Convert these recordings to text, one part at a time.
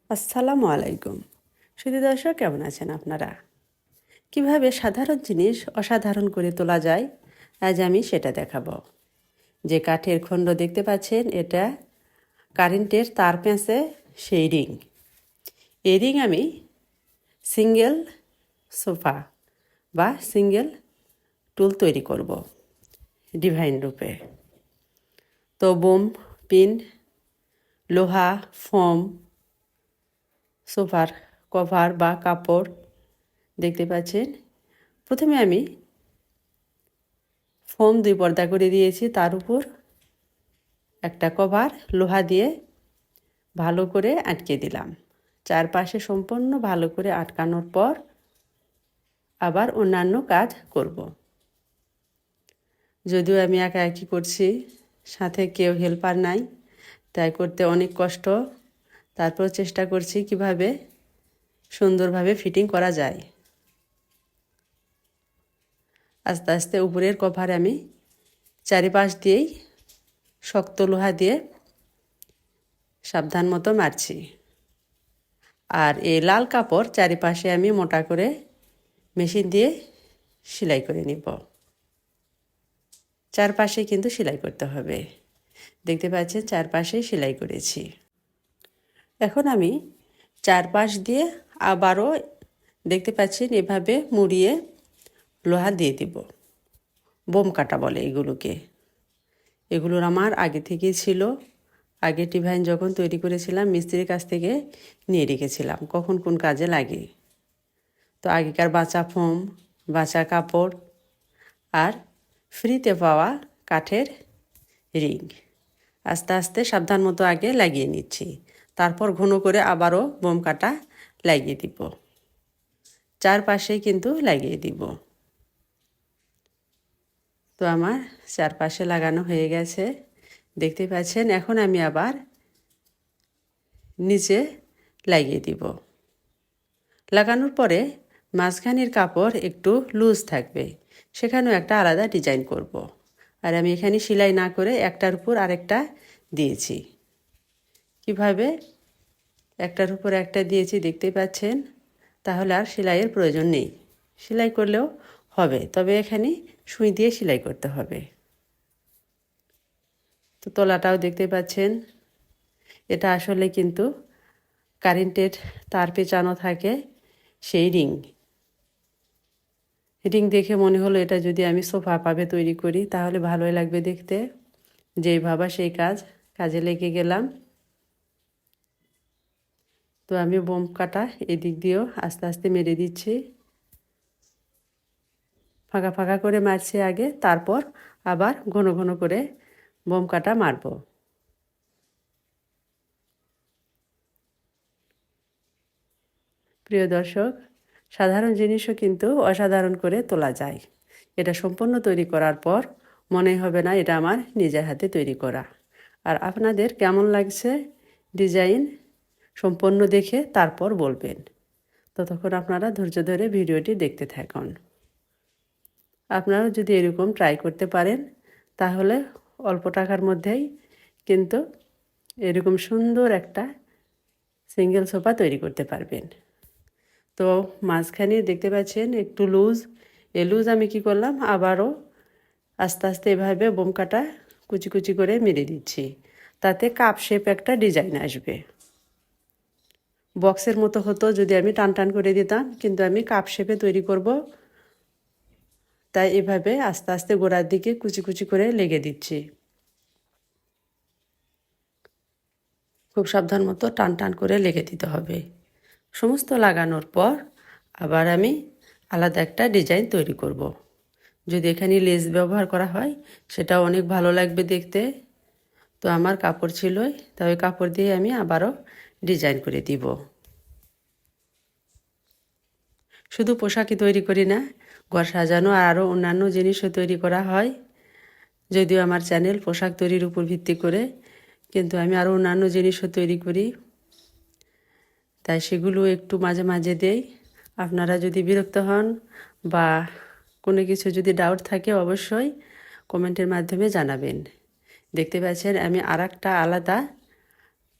আসসালামু আলাইকুম। সুধী দর্শক, কেমন আছেন আপনারা? কিভাবে সাধারণ জিনিস অসাধারণ করে তোলা যায়, আজ আমি সেটা দেখাবো। যে কাঠের খণ্ড দেখতে পাচ্ছেন, এটা কারেন্টের তার পেঁচে সেই রিং। এই রিং আমি সিঙ্গেল সোফা বা সিঙ্গেল টুল তৈরি করব ডিভাইন রূপে। তো বোম, পিন, লোহা, ফোম, সোফার কভার বা কাপড় দেখতে পাচ্ছেন। প্রথমে আমি ফোম 2 পর্দা করে দিয়েছি, তার উপর একটা কভার লোহা দিয়ে ভালো করে আটকে দিলাম। চারপাশে সম্পূর্ণ ভালো করে আটকানোর পর আবার অন্যান্য কাজ করব। যদিও আমি একা একই করছি, সাথে কেউ হেল্পার নাই, তাই করতে অনেক কষ্ট। তারপর চেষ্টা করছি কিভাবে সুন্দরভাবে ফিটিং করা যায়। আস্তে আস্তে উপরের কভার আমি চারিপাশ দিয়েই শক্ত লোহা দিয়ে সাবধান মতো মারছি। আর এই লাল কাপড় চারিপাশে আমি মোটা করে মেশিন দিয়ে সেলাই করে নিব। চারপাশে কিন্তু সেলাই করতে হবে। দেখতে পাচ্ছেন চারপাশে সেলাই করেছি। এখন আমি চারপাশ দিয়ে আবারও দেখতে পাচ্ছেন এভাবে মুড়িয়ে লোহা দিয়ে দিব। বোম কাটা বলে এগুলোকে। এগুলোর আমার আগে থেকেই ছিল। আগে ডিভাইন যখন তৈরি করেছিলাম, মিস্ত্রির কাছ থেকে নিয়ে রেখেছিলাম কখন কোন কাজে লাগে। তো আগেকার বাঁচা ফোম, বাঁচা কাপড় আর ফ্রিতে পাওয়া কাঠের রিং আস্তে আস্তে সাবধান মতো আগে লাগিয়ে নিচ্ছি। তারপর ঘন করে আবারও বোম কাটা লাগিয়ে দিব। চারপাশে কিন্তু লাগিয়ে দিব। তো আমার চারপাশে লাগানো হয়ে গেছে, দেখতে পাচ্ছেন। এখন আমি আবার নিচে লাগিয়ে দিব। লাগানোর পরে মাঝখানের কাপড় একটু লুজ থাকবে, সেখানেও একটা আলাদা ডিজাইন করব। আর আমি এখানে সেলাই না করে একটার উপর আরেকটা দিয়েছি। কিভাবে একটার উপর একটা দিয়েছি দেখতে পাচ্ছেন। তাহলে আর সেলাইয়ের প্রয়োজন নেই, সেলাই করলেও হবে, তবে এখানে সুই দিয়ে সেলাই করতে হবে। তো তলাটাও দেখতে পাচ্ছেন। এটা আসলে কিন্তু কারেন্টের তার পেঁচানো থাকে সেই রিং। রিং দেখে মনে হলো এটা যদি আমি সোফা পাবে তৈরি করি তাহলে ভালোই লাগবে দেখতে। যেই ভাবা সেই কাজে লেগে গেলাম। তো আমি বোম কাটা এদিক দিয়েও আস্তে আস্তে মেরে দিচ্ছি। ফাঁকা ফাঁকা করে মারছি আগে, তারপর আবার ঘন ঘন করে বোম কাটা মারব। প্রিয় দর্শক, সাধারণ জিনিসও কিন্তু অসাধারণ করে তোলা যায়। এটা সম্পূর্ণ তৈরি করার পর মনে হবে না এটা আমার নিজের হাতে তৈরি করা। আর আপনাদের কেমন লাগছে ডিজাইন সম্পূর্ণ দেখে তারপর বলবেন। ততক্ষণ আপনারা ধৈর্য ধরে ভিডিওটি দেখতে থাকুন। আপনারাও যদি এরকম ট্রাই করতে পারেন তাহলে অল্প টাকার মধ্যেই কিন্তু এরকম সুন্দর একটা সিঙ্গেল সোফা তৈরি করতে পারবেন। তো মাঝখানে দেখতে পাচ্ছেন একটু লুজ। এই লুজ আমি কি করলাম, আবারও আস্তে আস্তে এভাবে বোম কাটা কুচি কুচি করে মেরে দিচ্ছি। তাতে কাপ শেপ একটা ডিজাইন আসবে। বক্সের মতো হতো যদি আমি টান টান করে দিতাম, কিন্তু আমি কাপ শেপে তৈরি করব, তাই এভাবে আস্তে আস্তে গোড়ার দিকে কুচি কুচি করে লেগে দিচ্ছি। খুব সাবধান মতো টান টান করে লেগে দিতে হবে। সমস্ত লাগানোর পর আবার আমি আলাদা একটা ডিজাইন তৈরি করব। যদি এখানে লেস ব্যবহার করা হয় সেটাও অনেক ভালো লাগবে দেখতে। তো আমার কাপড় ছিলই, তাই ওই কাপড় দিয়ে আমি আবারও ডিজাইন করে দিব। শুধু পোশাকই তৈরি করি না, ঘর সাজানো আর আরও অন্যান্য জিনিসও তৈরি করা হয়। যদিও আমার চ্যানেল পোশাক তৈরির উপর ভিত্তি করে, কিন্তু আমি আরও অন্যান্য জিনিসও তৈরি করি, তাই সেগুলো একটু মাঝে মাঝে দেই। আপনারা যদি বিরক্ত হন বা কোনো কিছু যদি ডাউট থাকে অবশ্যই কমেন্টের মাধ্যমে জানাবেন। দেখতে পাচ্ছেন আমি আরেকটা আলাদা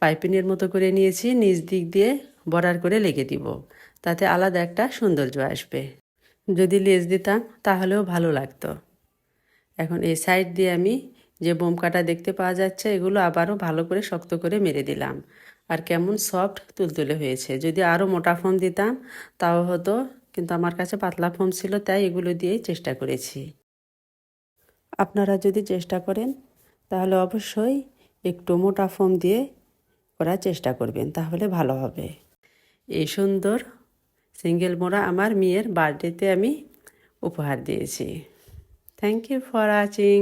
পাইপিনের মতো করে নিয়েছি, নিচ দিক দিয়ে বর্ডার করে লেগে দিব, তাতে আলাদা একটা সৌন্দর্য আসবে। যদি লেজ দিতাম তাহলেও ভালো লাগতো। এখন এই সাইড দিয়ে আমি যে বোম কাটা দেখতে পাওয়া যাচ্ছে এগুলো আবারও ভালো করে শক্ত করে মেরে দিলাম। আর কেমন সফট তুলতুলে হয়েছে। যদি আরও মোটা ফোম দিতাম তাও হতো, কিন্তু আমার কাছে পাতলা ফোম ছিল তাই এগুলো দিয়েই চেষ্টা করেছি। আপনারা যদি চেষ্টা করেন তাহলে অবশ্যই একটু মোটা ফোম দিয়ে করার চেষ্টা করবেন, তাহলে ভালো হবে। এই সুন্দর সিঙ্গেল মোড়া আমার মেয়ের বার্থডেতে আমি উপহার দিয়েছি। Thank you for watching.